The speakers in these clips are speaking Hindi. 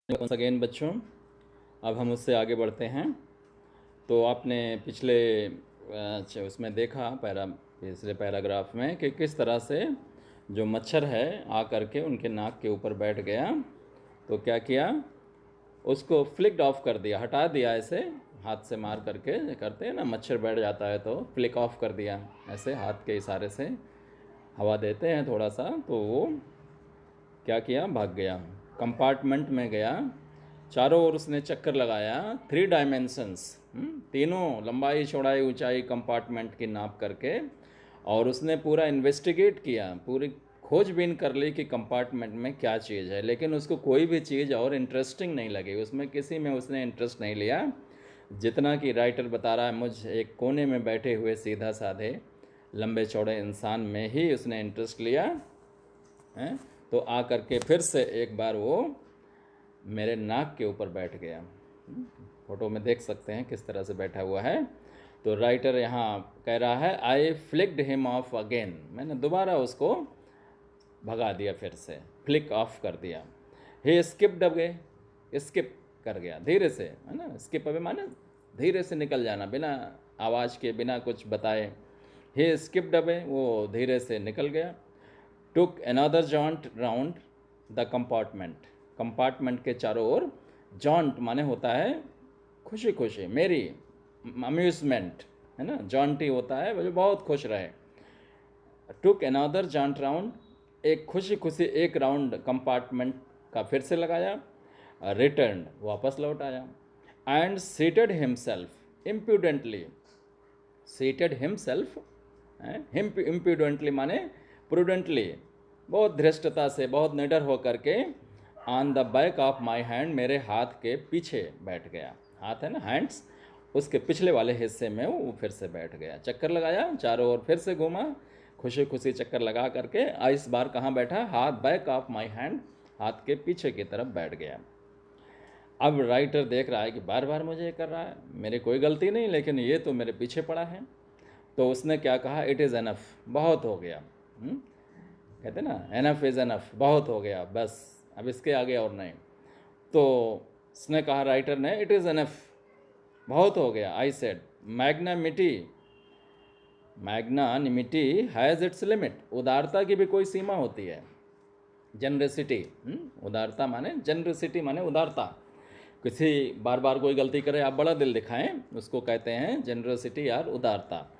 once अगेन बच्चों, अब हम उससे आगे बढ़ते हैं। तो आपने पिछले उसमें देखा पिछले पैराग्राफ में कि किस तरह से जो मच्छर है आ करके उनके नाक के ऊपर बैठ गया। तो क्या किया, उसको फ्लिक्ड ऑफ कर दिया, हटा दिया, ऐसे हाथ से मार करके करते हैं ना, मच्छर बैठ जाता है तो फ्लिक ऑफ कर दिया, ऐसे हाथ के इशारे से हवा देते हैं थोड़ा सा, तो वो क्या किया, भाग गया, कंपार्टमेंट में गया, चारों ओर उसने चक्कर लगाया, 3 डायमेंशंस, तीनों लंबाई चौड़ाई ऊंचाई कंपार्टमेंट की नाप करके, और उसने पूरा इन्वेस्टिगेट किया, पूरी खोजबीन कर ली कि कंपार्टमेंट में क्या चीज़ है, लेकिन उसको कोई भी चीज़ और इंटरेस्टिंग नहीं लगी, उसमें किसी में उसने इंटरेस्ट नहीं लिया, जितना कि राइटर बता रहा है, मुझ एक कोने में बैठे हुए सीधा साधे लंबे चौड़े इंसान में ही उसने इंटरेस्ट लिया है। तो आ करके फिर से एक बार वो मेरे नाक के ऊपर बैठ गया। फोटो में देख सकते हैं किस तरह से बैठा हुआ है। तो राइटर यहाँ कह रहा है, आई फ्लिक्ड हिम ऑफ अगेन, मैंने दोबारा उसको भगा दिया, फिर से फ्लिक ऑफ कर दिया। ही स्किप्ड अवे, स्किप कर गया धीरे से, है ना, स्किप अवे माने धीरे से निकल जाना, बिना आवाज़ के, बिना कुछ बताए। ही स्किप्ड अवे, वो धीरे से निकल गया। Took another joint round the compartment, compartment के चारों ओर, जॉन्ट माने होता है खुशी खुशी, मेरी, अम्यूजमेंट, है ना, जॉन्टी होता है वो जो बहुत खुश रहे। टुक अनदर जॉन्ट राउंड, एक खुशी खुशी एक राउंड कंपार्टमेंट का फिर से लगाया, रिटर्न, वापस लौट आया, and seated himself impudently, seated himself, impudently माने प्रूडेंटली, बहुत धृष्टता से, बहुत निडर होकर के, on the back of my hand, मेरे हाथ के पीछे बैठ गया, हाथ है ना, हैंड्स, उसके पिछले वाले हिस्से में वो फिर से बैठ गया, चक्कर लगाया, चारों ओर फिर से घूमा, खुशी खुशी चक्कर लगा करके इस बार कहाँ बैठा, हाथ, बैक ऑफ माई हैंड, हाथ के पीछे की तरफ बैठ गया। अब राइटर देख रहा है कि बार बार मुझे ये कर रहा है, मेरी कोई गलती नहीं, लेकिन ये तो मेरे पीछे पड़ा है। तो उसने क्या कहा, इट इज़ एनफ, बहुत हो गया, कहते ना, एनफ इज़ एनफ, बहुत हो गया, बस अब इसके आगे और नहीं। तो उसने कहा, राइटर ने, इट इज़ एनफ, बहुत हो गया। I said, magnanimity, magnanimity has its limit, उदारता की भी कोई सीमा होती है। जनरसिटी, उदारता माने, जनरसिटी माने उदारता, किसी बार बार कोई गलती करे आप बड़ा दिल दिखाएं, उसको कहते हैं जनरसिटी या उदारता।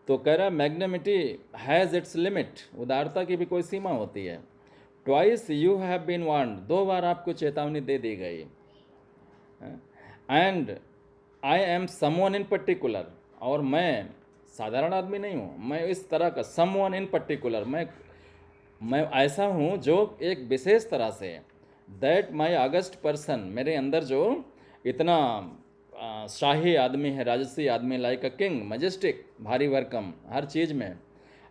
तो कह रहा, मैग्नेमिटी हैज़ इट्स लिमिट, उदारता की भी कोई सीमा होती है। Twice you have been warned, 2 बार आपको चेतावनी दे दी गई। And I am someone in particular, और मैं साधारण आदमी नहीं हूँ, मैं इस तरह का, समवन इन पर्टिकुलर, मैं ऐसा हूँ जो एक विशेष तरह से, दैट माई अगस्ट पर्सन, मेरे अंदर जो इतना शाही आदमी है, राजसी आदमी, लाइक अ किंग, मजेस्टिक, भारी भरकम हर चीज़ में,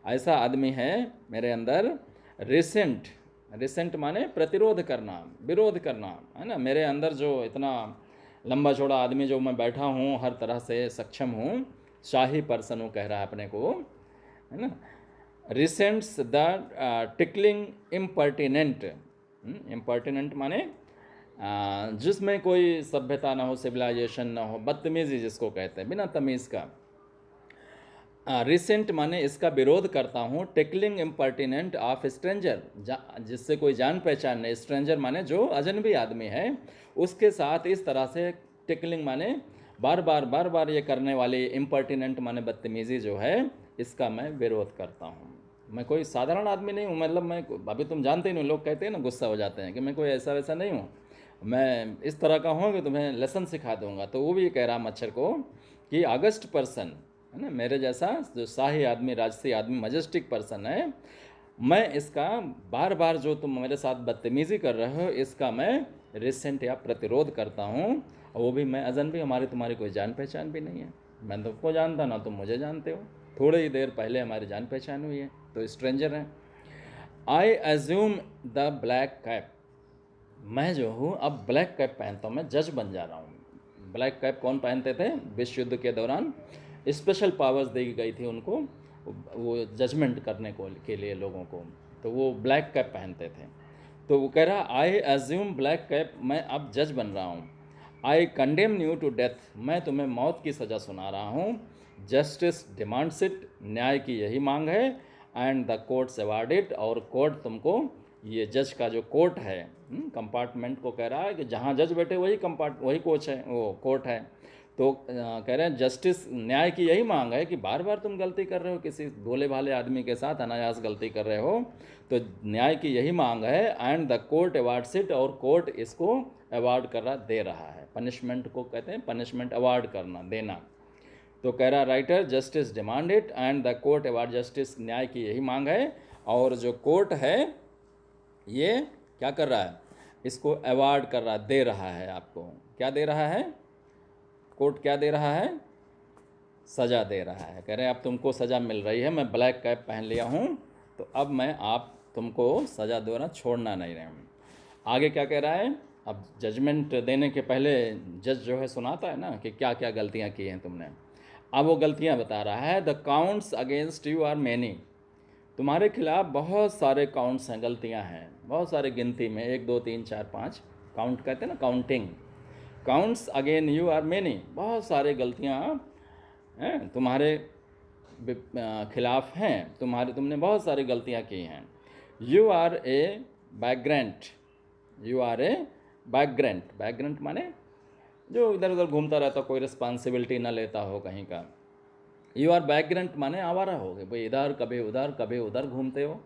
ऐसा आदमी है मेरे अंदर। रिसेंट, रिसेंट माने प्रतिरोध करना, विरोध करना, है ना, मेरे अंदर जो इतना लंबा चौड़ा आदमी जो मैं बैठा हूँ, हर तरह से सक्षम हूँ, शाही पर्सन हूँ, कह रहा है अपने को, है ना। Recents the tickling impertinent, impertinent माने जिसमें कोई सभ्यता ना हो, सिविलाइजेशन ना हो, बदतमीजी जिसको कहते हैं, बिना तमीज़ का। रिसेंट माने इसका विरोध करता हूँ, टिकलिंग इम्पर्टिनेंट ऑफ स्ट्रेंजर, जिससे कोई जान पहचान नहीं, स्ट्रेंजर माने जो अजनबी आदमी है, उसके साथ इस तरह से, टिकलिंग माने बार बार ये करने वाली, इम्पर्टिनेंट माने बदतमीज़ी जो है, इसका मैं विरोध करता हूँ। मैं कोई साधारण आदमी नहीं हूँ, मतलब मैं, अभी तुम जानते ही नहीं, लोग कहते हैं ना, गुस्सा हो जाते हैं कि मैं कोई ऐसा वैसा नहीं हूँ, मैं इस तरह का हूँ कि तुम्हें लेसन सिखा दूंगा। तो वो भी कह रहा मच्छर को कि अगस्ट पर्सन, है ना, मेरे जैसा जो शाही आदमी, राजसी आदमी, मजेस्टिक पर्सन है, मैं इसका बार बार जो तुम मेरे साथ बदतमीज़ी कर रहे हो, इसका मैं रिसेंट या प्रतिरोध करता हूँ, और वो भी मैं अजनबी, हमारी तुम्हारी कोई जान पहचान भी नहीं है, मैं तुमको जानता ना तुम मुझे जानते हो, थोड़ी ही देर पहले हमारी जान पहचान हुई है, तो स्ट्रेंजर हैं। I assume the black cap, मैं जो हूँ अब ब्लैक कैप पहनता हूँ, मैं जज बन जा रहा हूँ। ब्लैक कैप कौन पहनते थे विश्व युद्ध के दौरान, स्पेशल पावर्स दी गई थी उनको, वो जजमेंट करने को के लिए लोगों को, तो वो ब्लैक कैप पहनते थे। तो वो कह रहा आई एज्यूम ब्लैक कैप, मैं अब जज बन रहा हूँ। I condemn you to death, मैं तुम्हें मौत की सज़ा सुना रहा हूँ। जस्टिस डिमांड्स इट, न्याय की यही मांग है। And the courts award it, और कोर्ट तुमको, ये जज का जो कोर्ट है, कंपार्टमेंट को कह रहा है कि जहाँ जज बैठे वही कोच है, वो कोर्ट है। तो कह रहे हैं जस्टिस, न्याय की यही मांग है कि बार बार तुम गलती कर रहे हो, किसी भोले भाले आदमी के साथ अनायास गलती कर रहे हो, तो न्याय की यही मांग है। And the court awards it, और कोर्ट इसको अवार्ड कर रहा, दे रहा है। पनिशमेंट को कहते हैं पनिशमेंट, अवार्ड करना, देना। तो कह रहा writer justice demand it and the court award justice, न्याय की यही मांग है, और जो कोर्ट है ये क्या कर रहा है, इसको अवार्ड कर रहा, दे रहा है। आपको क्या दे रहा है, कोर्ट क्या दे रहा है, सज़ा दे रहा है। कह रहे हैं अब तुमको सज़ा मिल रही है, मैं ब्लैक कैप पहन लिया हूँ, तो अब मैं आप तुमको सज़ा देना, छोड़ना नहीं रहे हूँ। आगे क्या कह रहा है, अब जजमेंट देने के पहले जज जो है सुनाता है ना कि क्या क्या गलतियाँ की हैं तुमने। अब वो गलतियाँ बता रहा है। The counts against you are many, तुम्हारे खिलाफ बहुत सारे काउंट्स हैं, गलतियाँ हैं, बहुत सारे गिनती में 1 2 3 4 5 काउंट कहते हैं ना, counting. Counts again you are many, बहुत सारे गलतियाँ हैं तुम्हारे खिलाफ हैं, तुमने बहुत सारी गलतियाँ की हैं। You are a vagrant, you are a vagrant, vagrant माने जो इधर उधर घूमता रहता, कोई रिस्पॉन्सिबिलिटी ना लेता हो कहीं का। यू आर बैकग्रेंट माने आवारा हो गए भाई, इधर कभी उधर घूमते हो,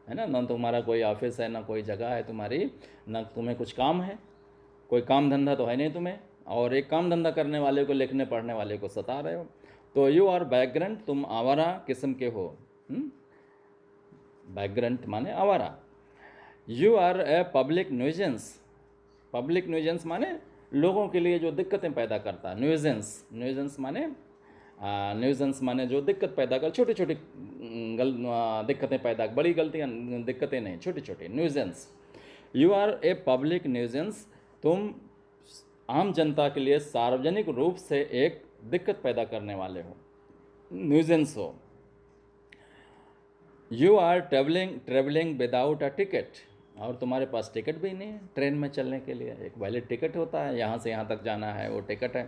है ना। ना तुम्हारा कोई ऑफिस है, ना कोई जगह है तुम्हारी, ना तुम्हें कुछ काम है, कोई काम धंधा तो है नहीं तुम्हें, और एक काम धंधा करने वाले को, लिखने पढ़ने वाले को सता रहे हो। तो यू आर बैकग्रेंट, तुम आवारा किस्म के हो। बैकग्रेंट माने आवारा। You are a public nuisance, public nuisance माने लोगों के लिए जो दिक्कतें पैदा करता है। न्यूजेंस, न्यूजेंस माने जो दिक्कत पैदा कर, छोटी छोटी दिक्कतें पैदा, बड़ी गलतियाँ दिक्कतें नहीं, छोटी छोटी न्यूजेंस। यू आर ए पब्लिक न्यूजेंस, तुम आम जनता के लिए सार्वजनिक रूप से एक दिक्कत पैदा करने वाले हो, न्यूजेंस हो। You are travelling without a ticket, और तुम्हारे पास टिकट भी नहीं है ट्रेन में चलने के लिए। एक वैलिड टिकट होता है, यहाँ से यहाँ तक जाना है, वो टिकट है।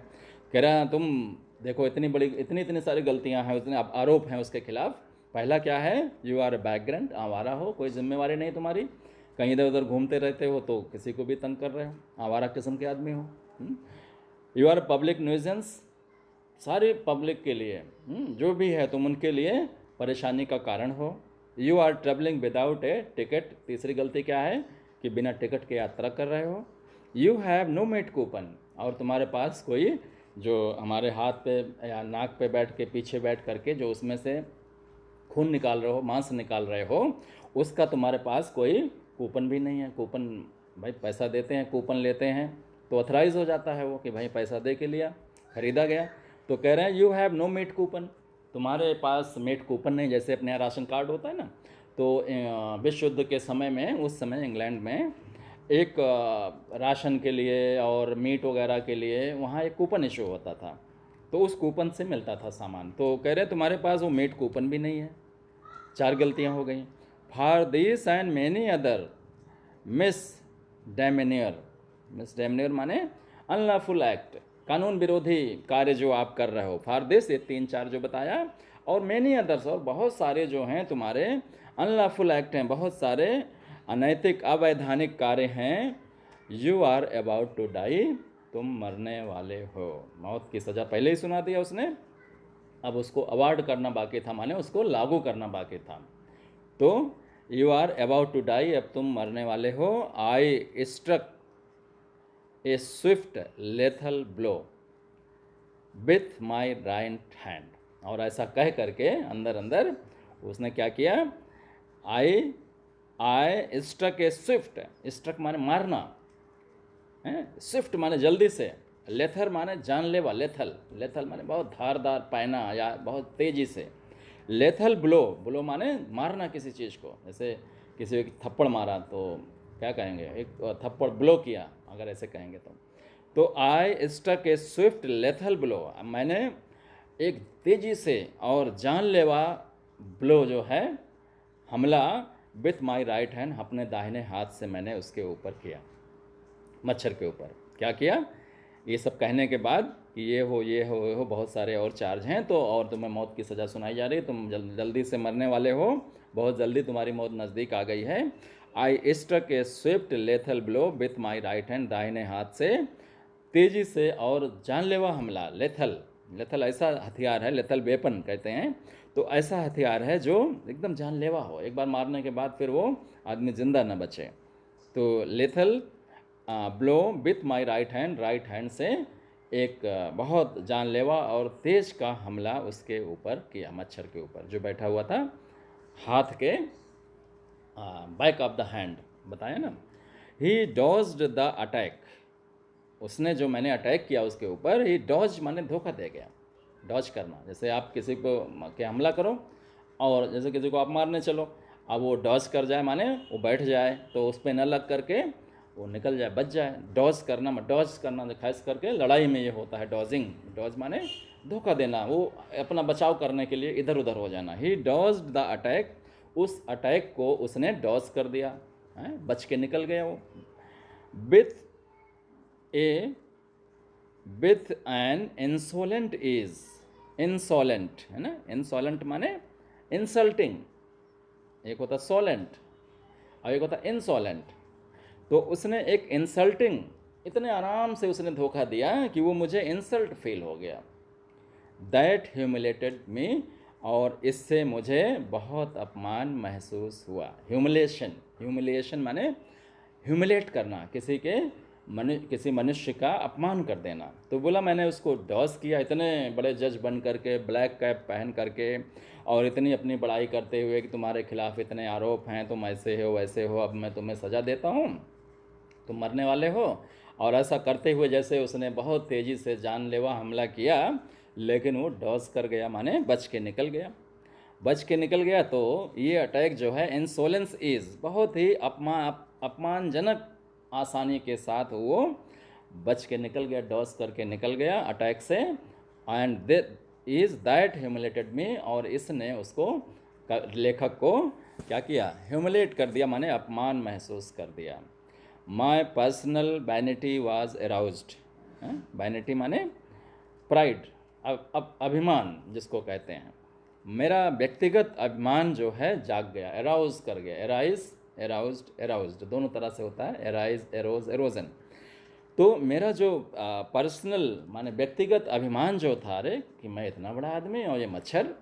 कह रहा है तुम देखो इतनी सारी गलतियाँ हैं, उतने आरोप हैं उसके खिलाफ। पहला क्या है, यू आर ए बैकग्राउंड, आवारा हो, कोई जिम्मेवारी नहीं तुम्हारी, कहीं इधर उधर घूमते रहते हो, तो किसी को भी तंग कर रहे हो, आवारा किस्म के आदमी हो। यू आर पब्लिक न्यूजेंस, सारे पब्लिक के लिए, जो भी है तुम उनके लिए परेशानी का कारण हो। You are travelling without a ticket, तीसरी गलती क्या है कि बिना टिकट के यात्रा कर रहे हो। You have no mate coupon, और तुम्हारे पास कोई, जो हमारे हाथ पे या नाक पे बैठ के, पीछे बैठ करके जो उसमें से खून निकाल रहे हो, मांस निकाल रहे हो, उसका तुम्हारे पास कोई कूपन भी नहीं है। कूपन भाई पैसा देते हैं, कूपन लेते हैं तो ऑथराइज हो जाता है वो कि भाई पैसा दे के लिया, खरीदा गया। तो कह रहे हैं you have no mate coupon, तुम्हारे पास मेट कूपन नहीं। जैसे अपने यहाँ राशन कार्ड होता है ना, तो विश्व युद्ध के समय में, उस समय इंग्लैंड में एक राशन के लिए और मीट वगैरह के लिए वहाँ एक कूपन इशू होता था, तो उस कूपन से मिलता था सामान। तो कह रहे तुम्हारे पास वो मेट कूपन भी नहीं है। 4 गलतियाँ हो गई। For this and many other misdemeanour माने अनलॉफुल एक्ट, कानून विरोधी कार्य जो आप कर रहे हो। फॉर दिस, ये 3 4 जो बताया, और मैनी अदर्स, और बहुत सारे जो हैं तुम्हारे अनलॉफुल एक्ट हैं, बहुत सारे अनैतिक अवैधानिक कार्य हैं। You are about to die, तुम मरने वाले हो। मौत की सज़ा पहले ही सुना दिया उसने, अब उसको अवार्ड करना बाकी था, माने उसको लागू करना बाकी था। तो you are about to die, अब तुम मरने वाले हो। I struck a swift lethal blow with my right hand, और ऐसा कह करके अंदर अंदर उसने क्या किया, I struck a swift, struck माने मारना, स्विफ्ट माने जल्दी से, लेथर माने जानलेवा, लेथल माने बहुत धारदार, पैना या बहुत तेज़ी से। लेथल ब्लो माने मारना किसी चीज़ को, जैसे किसी को थप्पड़ मारा तो क्या कहेंगे, एक थप्पड़ ब्लो किया, अगर ऐसे कहेंगे तो I struck a swift lethal blow, मैंने एक तेज़ी से और जानलेवा ब्लो जो है, हमला विथ माई राइट हैंड, अपने दाहिने हाथ से मैंने उसके ऊपर किया, मच्छर के ऊपर क्या किया। ये सब कहने के बाद कि ये हो बहुत सारे और चार्ज हैं, तो और तुम्हें मौत की सज़ा सुनाई जा रही है, तुम जल्दी से मरने वाले हो, बहुत जल्दी तुम्हारी मौत नज़दीक आ गई है। I struck a swift lethal blow with my right hand, दाहिने हाथ से तेज़ी से और जानलेवा हमला। लेथल, लेथल ऐसा हथियार है, लेथल वेपन कहते हैं, तो ऐसा हथियार है जो एकदम जानलेवा हो, एक बार मारने के बाद फिर वो आदमी ज़िंदा न बचे। तो lethal blow with my right hand, right hand से एक बहुत जानलेवा और तेज का हमला उसके ऊपर किया, मच्छर के ऊपर जो बैठा हुआ था, हाथ के बैक ऑफ द हैंड, बताया ना। ही डॉज्ड द अटैक, उसने जो मैंने अटैक किया उसके ऊपर, ही डॉज माने धोखा दे गया। डॉज करना, जैसे आप किसी को के हमला करो और जैसे किसी को आप मारने चलो, अब वो डॉज कर जाए माने वो बैठ जाए, तो उस पर न लग करके वो निकल जाए, बच जाए। डॉज करना, डॉज करना खास करके लड़ाई में ये होता है, डॉजिंग। डॉज माने धोखा देना, वो अपना बचाव करने के लिए इधर उधर हो जाना। ही डॉज्ड द अटैक, उस अटैक को उसने डॉज कर दिया, बच के निकल गया वो। With an insolent is, insolent है ना, इंसोलेंट माने इंसल्टिंग, एक होता सोलेंट और एक होता इंसोलेंट। तो उसने एक इंसल्टिंग, इतने आराम से उसने धोखा दिया कि वो मुझे इंसल्ट फील हो गया। दैट ह्यूमिलेटेड मी, और इससे मुझे बहुत अपमान महसूस हुआ। ह्यूमिलेशन, ह्यूमिलेशन माने ह्यूमिलेट करना, किसी मनुष्य का अपमान कर देना। तो बोला मैंने उसको डॉस किया, इतने बड़े जज बन करके, ब्लैक कैप पहन करके, और इतनी अपनी बड़ाई करते हुए कि तुम्हारे खिलाफ इतने आरोप हैं, तुम ऐसे हो वैसे हो, अब मैं तुम्हें सज़ा देता हूँ, तुम मरने वाले हो। और ऐसा करते हुए जैसे उसने बहुत तेज़ी से जानलेवा हमला किया, लेकिन वो डॉस कर गया, माने बच के निकल गया, बच के निकल गया। तो ये अटैक जो है, इंसोलेंस इज़, बहुत ही अपमानजनक आसानी के साथ वो बच के निकल गया, डॉस करके निकल गया अटैक से। एंड इज़ दैट ह्यूमिलेटेड मी, और इसने उसको, लेखक को क्या किया, ह्यूमिलेट कर दिया, माने अपमान महसूस कर दिया। My personal vanity was aroused, vanity माने प्राइड, अभिमान जिसको कहते हैं, मेरा व्यक्तिगत अभिमान जो है जाग गया, एराउज कर गया, एराउज्ड दोनों तरह से होता है, एराइज, एरोज, एरोजन। तो मेरा जो पर्सनल माने व्यक्तिगत अभिमान जो था, अरे कि मैं इतना बड़ा आदमी और ये मच्छर,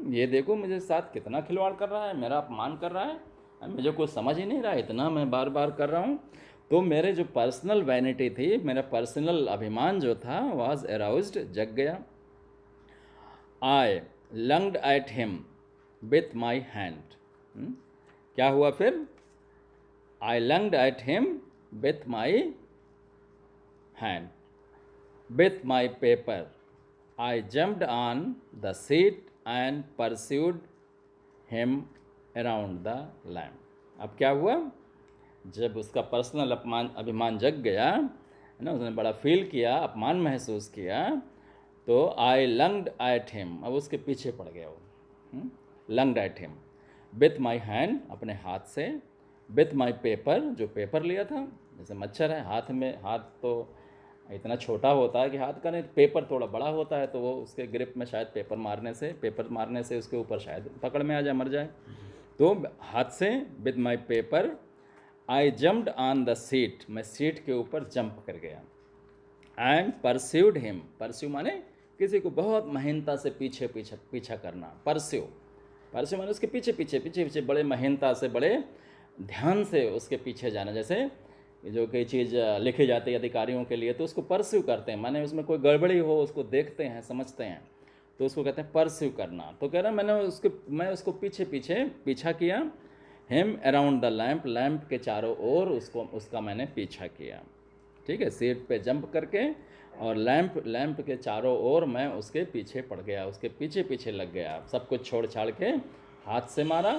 ये देखो मुझे साथ कितना खिलवाड़ कर रहा है, मेरा अपमान कर रहा है, मुझे कुछ समझ ही नहीं रहा, इतना मैं बार बार कर रहा हूँ। तो मेरे जो पर्सनल वैनिटी थी, मेरा पर्सनल अभिमान जो था, वाज अराउज्ड, जग गया। I lunged at him with my hand, क्या हुआ फिर, I lunged at him with my hand, with my paper, I jumped on the seat and pursued him around the lamp. अब क्या हुआ, जब उसका पर्सनल अभिमान जग गया है ना, उसने बड़ा फील किया, अपमान महसूस किया, तो आई लंग्ड एट हिम, अब उसके पीछे पड़ गया वो, lunged at him with my hand, अपने हाथ से, विथ माई पेपर, जो पेपर लिया था, जैसे मच्छर है हाथ में, हाथ तो इतना छोटा होता है कि हाथ का नहीं, पेपर थोड़ा बड़ा होता है, तो वो उसके ग्रिप में शायद पेपर मारने से उसके ऊपर शायद पकड़ में आ जाए, मर जाए। तो हाथ से, with my paper, I jumped on the seat, मैं सीट के ऊपर जंप कर गया। एंड परस्यूड हिम, परस्यू माने किसी को बहुत महीनता से पीछा करना, परस्यू माने उसके पीछे बड़े महीनता से, बड़े ध्यान से उसके पीछे जाना। जैसे जो कोई चीज़ लिखी जाती है अधिकारियों के लिए, तो उसको परस्यू करते हैं, माने उसमें कोई गड़बड़ी हो उसको देखते हैं, समझते हैं, तो उसको कहते हैं परस्यू करना। तो कह रहा मैं उसको पीछा किया, him around the lamp, lamp के चारों ओर उसका मैंने पीछा किया, ठीक है, सीट पे जंप करके, और लैम्प के चारों ओर मैं उसके पीछे पड़ गया, उसके पीछे लग गया, सब कुछ छोड़ छाड़ के हाथ से मारा,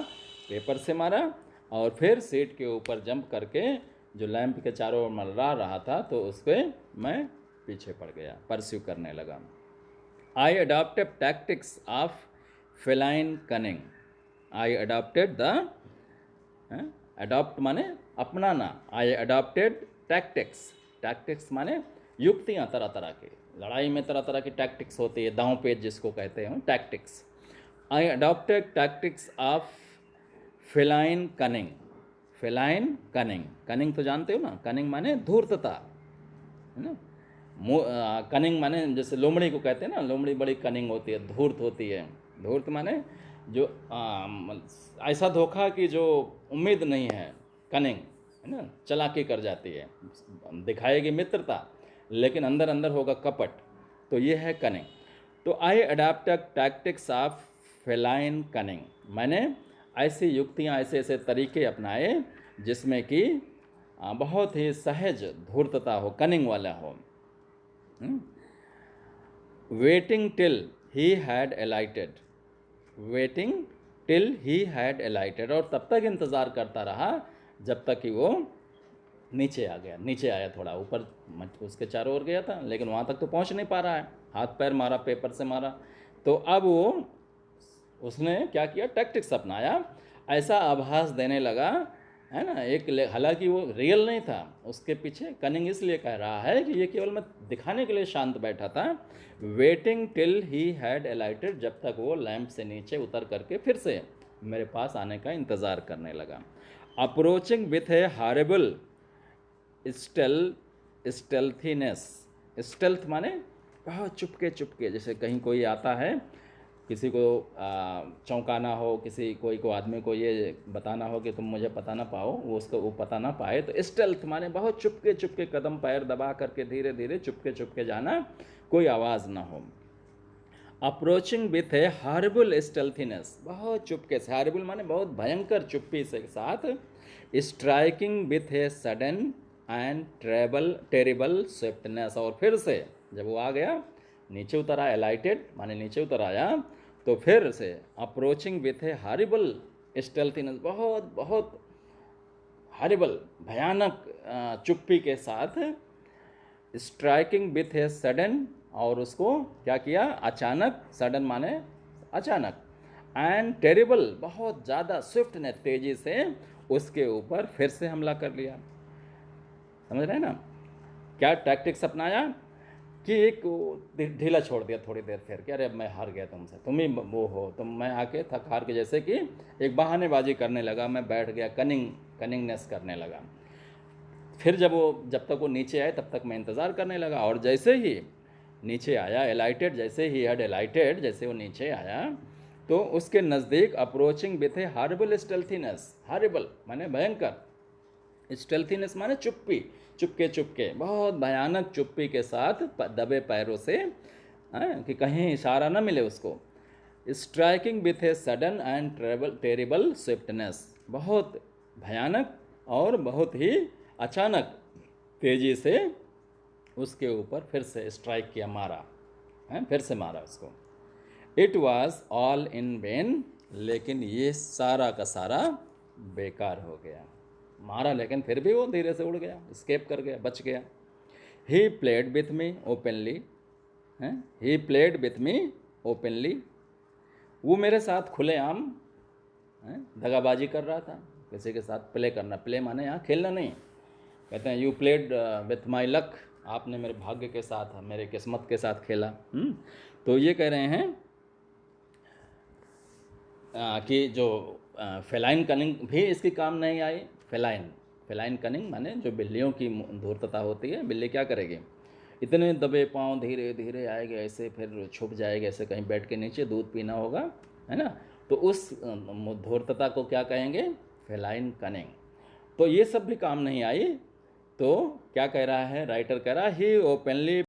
पेपर से मारा, और फिर सीट के ऊपर जंप करके जो लैम्प के चारों ओर मर्रा रहा था, तो उस पर मैं पीछे पड़ गया, परस्यू करने लगा। I adopted tactics of feline cunning, I adopted the adopt माने अपनाना, आई अडॉप्टेड टैक्टिक्स, टैक्टिक्स माने युक्तियाँ तरह तरह की, लड़ाई में तरह तरह की टैक्टिक्स होती है, दांव पेच जिसको कहते हैं tactics. I adopted tactics of feline cunning, feline cunning, cunning तो जानते हो ना, कनिंग माने धूर्तता, है ना। कनिंग माने जैसे लोमड़ी को कहते हैं ना, लोमड़ी बड़ी कनिंग होती है, धूर्त होती है। धूर्त माने जो ऐसा धोखा कि जो उम्मीद नहीं है, कनिंग, है ना, चालाकी कर जाती है, दिखाएगी मित्रता लेकिन अंदर अंदर होगा कपट, तो ये है कनिंग। तो I adopt tactics of feline cunning, मैंने ऐसी युक्तियाँ, ऐसे ऐसे तरीके अपनाए जिसमें कि बहुत ही सहज धूर्तता हो, कनिंग वाला हो। Waiting till he had alighted, waiting till he had alighted, और तब तक इंतज़ार करता रहा जब तक कि वो नीचे आ गया, नीचे आया, थोड़ा ऊपर उसके चारों ओर गया था लेकिन वहाँ तक तो पहुँच नहीं पा रहा है, हाथ पैर मारा, पेपर से मारा। तो अब वो उसने क्या किया, टैक्टिक्स अपनाया, ऐसा आभास देने लगा, है ना, एक, हालांकि वो रियल नहीं था, उसके पीछे कनिंग इसलिए कह रहा है कि ये केवल मैं दिखाने के लिए शांत बैठा था। वेटिंग टिल ही हैड एलाइटेड, जब तक वो लैंप से नीचे उतर करके फिर से मेरे पास आने का इंतज़ार करने लगा। Approaching with a horrible stealthiness, stealth माने बहुत चुपके चुपके, जैसे कहीं कोई आता है, किसी को चौंकाना हो, किसी कोई को आदमी को ये बताना हो कि तुम मुझे पता ना पाओ, वो उसको वो पता ना पाए, तो स्टेल्थ माने बहुत चुपके चुपके, कदम पैर दबा करके धीरे धीरे चुपके चुपके जाना, कोई आवाज़ ना हो। अप्रोचिंग विथ ए हॉरिबल स्टेल्थीनेस, बहुत चुपके से, हॉरिबल माने बहुत भयंकर चुप्पी से साथ, striking with a sudden and terrible swiftness, और फिर से जब वो आ गया, नीचे उतर आया, एलाइटेड माने नीचे उतर आया, तो फिर से अप्रोचिंग विथ ए हॉरिबल स्टेल्थीनेस, बहुत बहुत हॉरिबल भयानक चुप्पी के साथ, स्ट्राइकिंग विथ ए सडन, और उसको क्या किया, अचानक, सडन माने अचानक, एंड टेरिबल बहुत ज़्यादा, स्विफ्ट ने तेज़ी से उसके ऊपर फिर से हमला कर लिया। समझ रहे हैं ना, क्या टैक्टिक्स अपनाया कि एक ढीला छोड़ दिया थोड़ी देर, फिर कि अरे अब मैं हार गया तुमसे, तुम ही वो हो, तुम, मैं आके थक हार के, जैसे कि एक बहानेबाजी करने लगा, मैं बैठ गया, कनिंगनेस करने लगा। फिर जब तक वो नीचे आए तब तक मैं इंतज़ार करने लगा, और जैसे ही नीचे आया, एलाइटेड, जैसे ही हैड एलाइटेड, जैसे वो नीचे आया, तो उसके नज़दीक, approaching with a horrible stealthiness, horrible माने भयंकर, स्टेल्थीनेस माने चुप्पी, चुपके चुपके, बहुत भयानक चुप्पी के साथ, दबे पैरों से, कि कहीं इशारा ना मिले उसको, striking with a sudden and terrible swiftness, बहुत भयानक और बहुत ही अचानक तेज़ी से उसके ऊपर फिर से स्ट्राइक किया, मारा, फिर से मारा उसको। It was all in when, लेकिन ये सारा का सारा बेकार हो गया, मारा लेकिन फिर भी वो धीरे से उड़ गया, स्केप कर गया, बच गया। He played with me openly, he played with me openly, वो मेरे साथ खुलेआम दगाबाजी कर रहा था, किसी के साथ प्ले करना, प्ले माने यहाँ खेलना नहीं, कहते हैं you played with my luck, आपने मेरे भाग्य के साथ, मेरे किस्मत के साथ खेला। तो ये कह रहे हैं कि जो फेलाइन कनिंग भी इसकी काम नहीं आई। फेलाइन कनिंग माने जो बिल्लियों की धूर्तता होती है, बिल्ली क्या करेगी, इतने दबे पाँव धीरे धीरे आएगा, ऐसे फिर छुप जाएगा, ऐसे कहीं बैठ के नीचे दूध पीना होगा, है ना, तो उस धूर्तता को क्या कहेंगे, फेलाइन कनिंग। तो ये सब भी काम नहीं आई, तो क्या कह रहा है राइटर, कह रहा है ही ओपनली